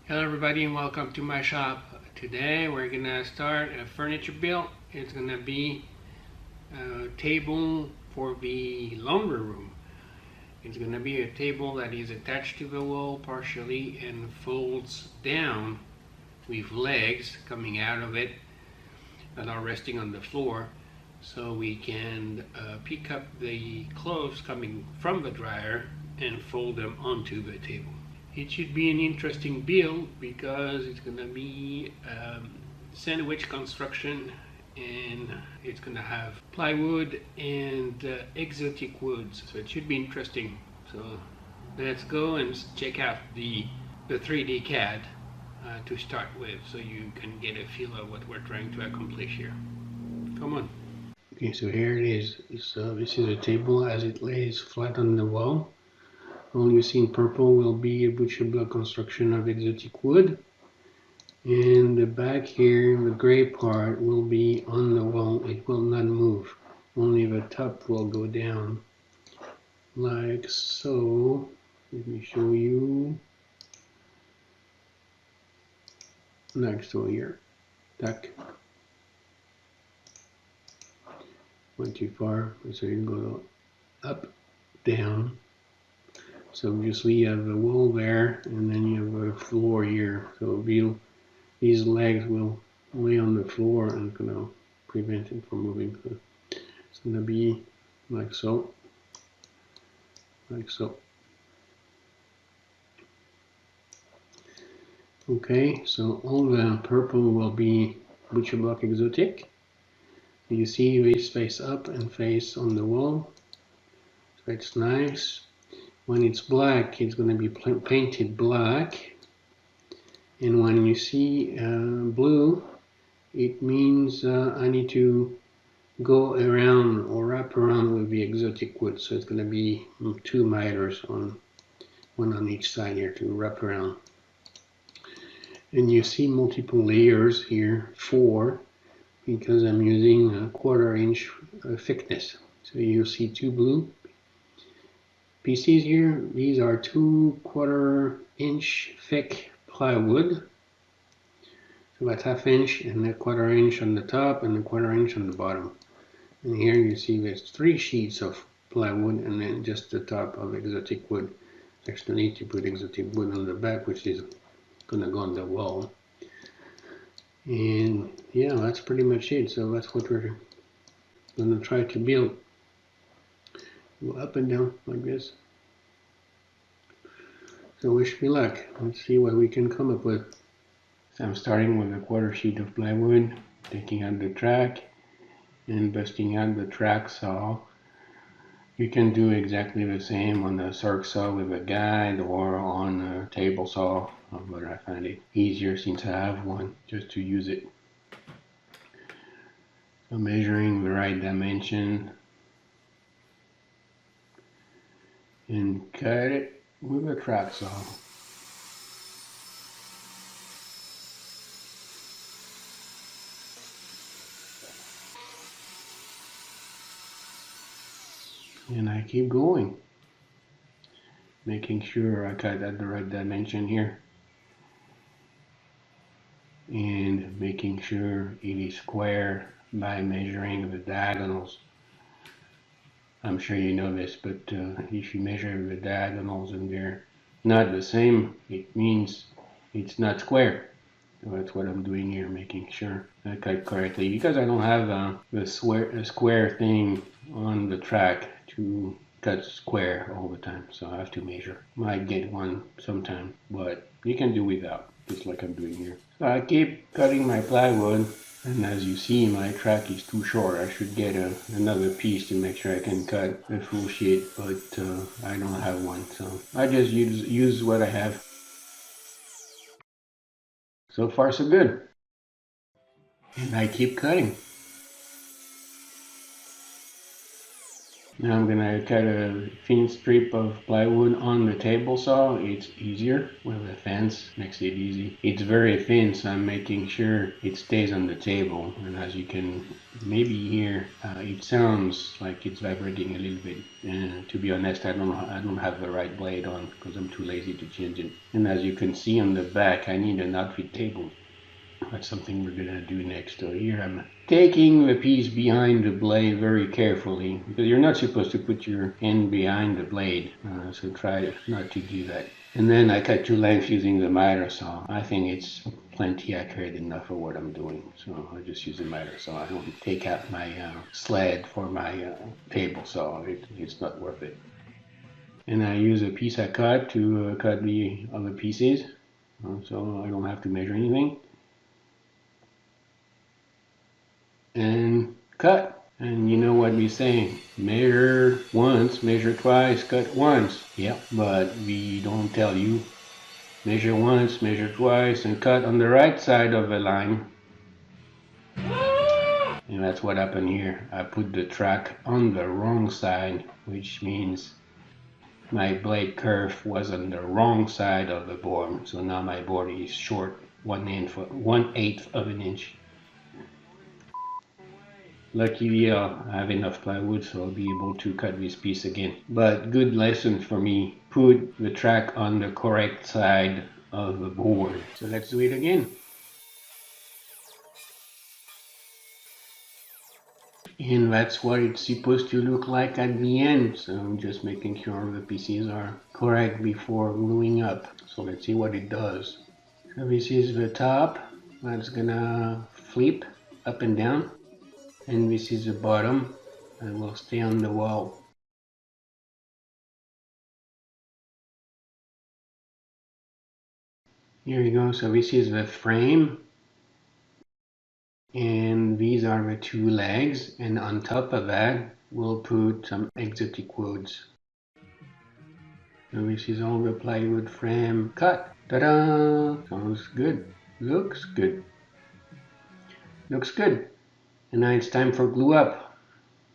Hello everybody and welcome to my shop. Today we're gonna start a furniture build. It's gonna be a table for the lumber room. It's gonna be a table that is attached to the wall partially and folds down with legs coming out of it that are resting on the floor, so we can pick up the clothes coming from the dryer and fold them onto the table. It should be an interesting build because it's gonna be sandwich construction, and it's gonna have plywood and exotic woods, so it should be interesting. So let's go and check out the 3D CAD to start with, so you can get a feel of what we're trying to accomplish here. Come on. Okay, so here it is. So this is a table as it lays flat on the wall. All you see in purple will be a butcher block construction of exotic wood. And the back here, the gray part, will be on the wall. It will not move. Only the top will go down. Like so. Let me show you. Like so here. Tack. Went too far. So you go up, down. So obviously you have a wall there, and then you have a floor here. So these legs will lay on the floor and gonna prevent it from moving. So it's gonna be like so, like so. Okay, so all the purple will be butcher block exotic. You see this face up and face on the wall. So it's nice. When it's black, it's going to be painted black. And when you see blue, it means I need to go around or wrap around with the exotic wood. So it's going to be 2 miters on one on each side here to wrap around. And you see multiple layers here, 4, because I'm using a 1/4 inch thickness. So you'll see 2 blue pieces here. These are 2 1/4 inch thick plywood. So that's 1/2 inch and a 1/4 inch on the top and a 1/4 inch on the bottom. And here you see there's 3 sheets of plywood and then just the top of exotic wood. Actually, to put exotic wood on the back, which is gonna go on the wall. And yeah, that's pretty much it. So that's what we're gonna try to build. Go up and down like this. So wish me luck. Let's see what we can come up with. So I'm starting with a 1/4 sheet of plywood, taking out the track and busting out the track saw. You can do exactly the same on the circ saw with a guide or on a table saw, but I find it easier since I have one just to use it. So measuring the right dimension and cut it with a track saw. And I keep going, making sure I cut at the right dimension here, and making sure it is square by measuring the diagonals. I'm sure you know this, but if you measure the diagonals and they're not the same, it means it's not square. So that's what I'm doing here, making sure I cut correctly, because I don't have the square thing on the track to cut square all the time, so I have to measure. Might get one sometime, but you can do without, just like I'm doing here. So I keep cutting my plywood, and as you see, my track is too short. I should get another piece to make sure I can cut a full sheet, but I don't have one, so I just use what I have. So far so good. And I keep cutting. Now I'm gonna cut a thin strip of plywood on the table saw. It's easier with the fence, makes it easy. It's very thin, so I'm making sure it stays on the table. And as you can maybe hear, it sounds like it's vibrating a little bit. And to be honest, I don't have the right blade on because I'm too lazy to change it. And as you can see on the back, I need an outfit table. That's something we're gonna do next. So here I'm taking the piece behind the blade very carefully because you're not supposed to put your hand behind the blade. So try not to do that. And then I cut two lengths using the miter saw. I think it's plenty accurate enough for what I'm doing. So I just use the miter saw. I don't take out my sled for my table saw. It's not worth it. And I use a piece I cut to cut the other pieces. So I don't have to measure anything. And cut. And you know what we say, measure once, measure twice, cut once. Yep, but we don't tell you measure once, measure twice, and cut on the right side of the line. And that's what happened here. I put the track on the wrong side, which means my blade curve was on the wrong side of the board. So now my board is short 1/8 of an inch. Luckily, I have enough plywood, so I'll be able to cut this piece again. But good lesson for me, put the track on the correct side of the board. So let's do it again. And that's what it's supposed to look like at the end. So I'm just making sure the pieces are correct before gluing up. So let's see what it does. So this is the top. That's gonna flip up and down. And this is the bottom. And will stay on the wall. Here we go. So this is the frame. And these are the two legs. And on top of that, we'll put some exotic woods. So this is all the plywood frame cut. Ta-da! Sounds good. Looks good. Looks good. And now it's time for glue up.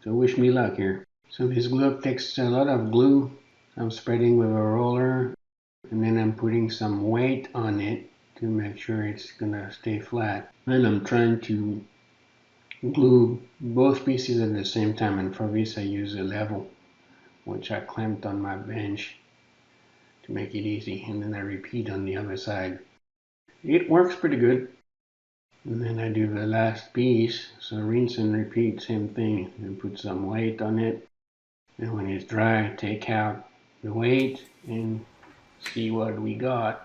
So wish me luck here. So this glue up takes a lot of glue. I'm spreading with a roller. And then I'm putting some weight on it to make sure it's gonna stay flat. And I'm trying to glue both pieces at the same time, and for this I use a level which I clamped on my bench to make it easy, and then I repeat on the other side. It works pretty good. And then I do the last piece, so rinse and repeat, same thing, and put some weight on it. And when it's dry, take out the weight and see what we got.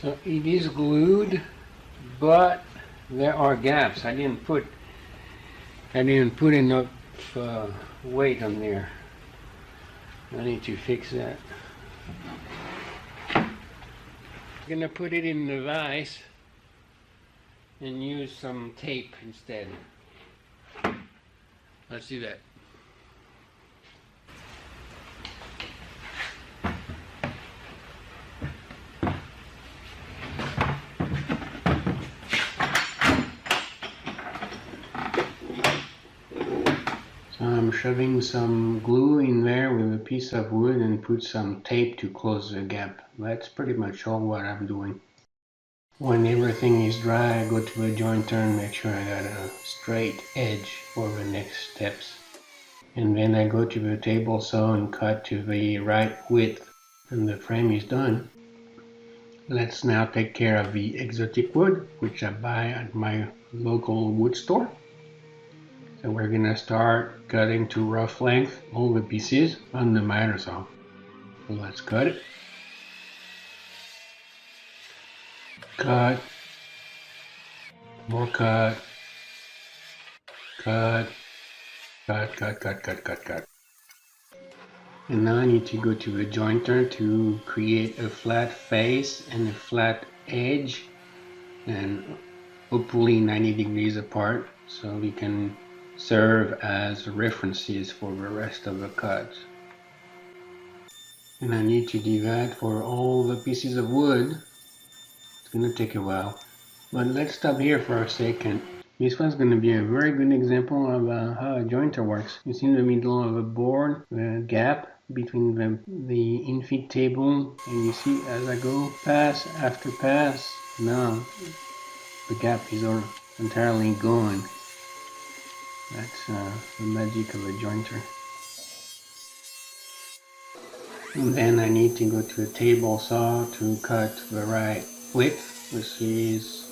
So it is glued, but there are gaps. I didn't put enough weight on there. I need to fix that. I'm gonna put it in the vise and use some tape instead. Let's do that. So I'm shoving some glue in there with a piece of wood and put some tape to close the gap. That's pretty much all what I'm doing. When everything is dry, I go to the jointer and make sure I got a straight edge for the next steps. And then I go to the table saw and cut to the right width, and the frame is done. Let's now take care of the exotic wood, which I buy at my local wood store. So we're gonna start cutting to rough length all the pieces on the miter saw. So let's cut it. Cut. More cut. Cut. Cut, cut, cut, cut, cut, cut. And now I need to go to the jointer to create a flat face and a flat edge, and hopefully 90 degrees apart, so we can serve as references for the rest of the cuts. And I need to do that for all the pieces of wood. It's going to take a while. But let's stop here for a second. This one's going to be a very good example of how a jointer works. You see in the middle of a board, the gap between the infeed table, and you see as I go pass after pass, now the gap is entirely gone. That's the magic of a jointer. And then I need to go to a table saw to cut the right width, which is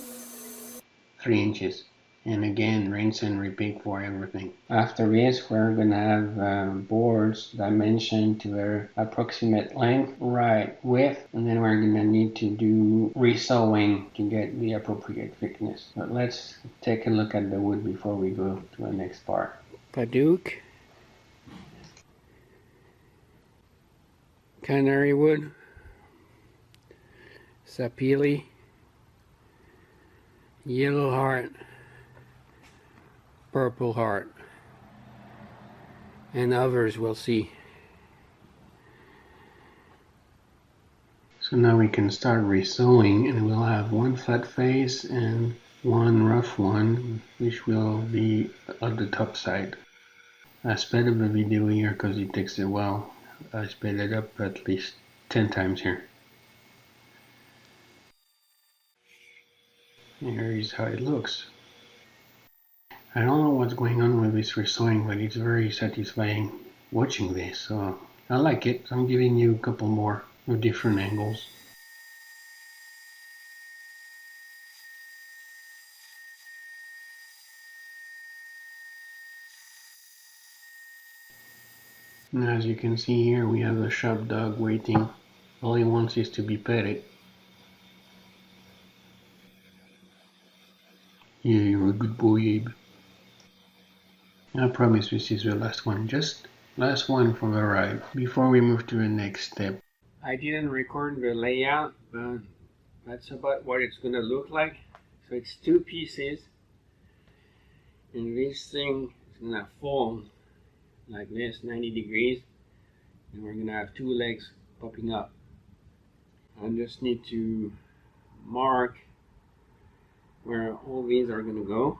3 inches. And again, rinse and repeat for everything. After this, we're gonna have boards dimensioned to their approximate length, right width, and then we're gonna need to do resawing to get the appropriate thickness. But let's take a look at the wood before we go to the next part. Plywookd, canary wood, sapele, yellow heart, purple heart, and others we'll see. So now we can start resawing, and we'll have one flat face and one rough one, which will be on the top side. I sped up the video here because it takes a while. I sped it up at least 10 times here. Here is how it looks. I don't know what's going on with this resawing, but it's very satisfying watching this, so I like it. I'm giving you a couple more of different angles. And as you can see here, we have a sharp dog waiting. All he wants is to be petted. Yeah, you're a good boy, Abe. I promise this is the last one, just last one for the ride, before we move to the next step. I didn't record the layout, but that's about what it's going to look like. So it's 2 pieces, and this thing is going to fold like this, 90 degrees, and we're going to have 2 legs popping up. I just need to mark where all these are going to go.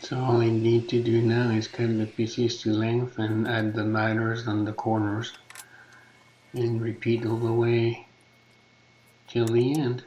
So all I need to do now is cut the pieces to length and add the miters on the corners and repeat all the way till the end.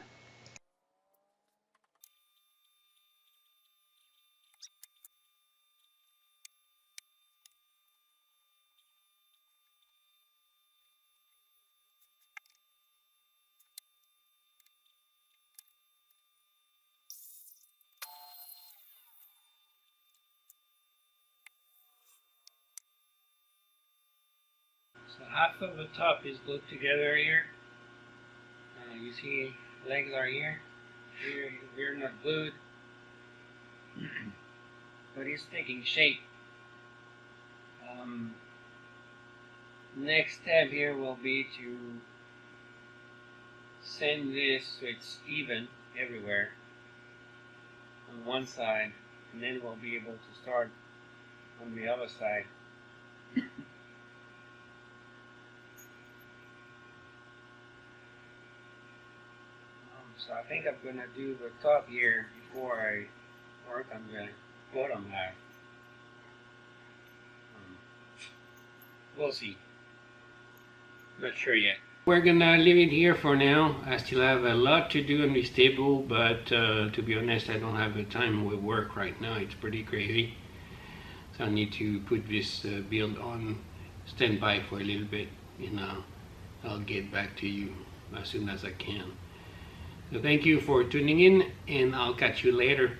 So half of the top is glued together here. You see legs are here. Here not glued. But it's taking shape. Next step here will be to sand this so it's even everywhere on one side, and then we'll be able to start on the other side. So I think I'm going to do the top here before I work on the bottom half. We'll see. Not sure yet. We're going to leave it here for now. I still have a lot to do on this table, but to be honest, I don't have the time with work right now. It's pretty crazy. So I need to put this build on standby for a little bit, and I'll get back to you as soon as I can. So thank you for tuning in, and I'll catch you later.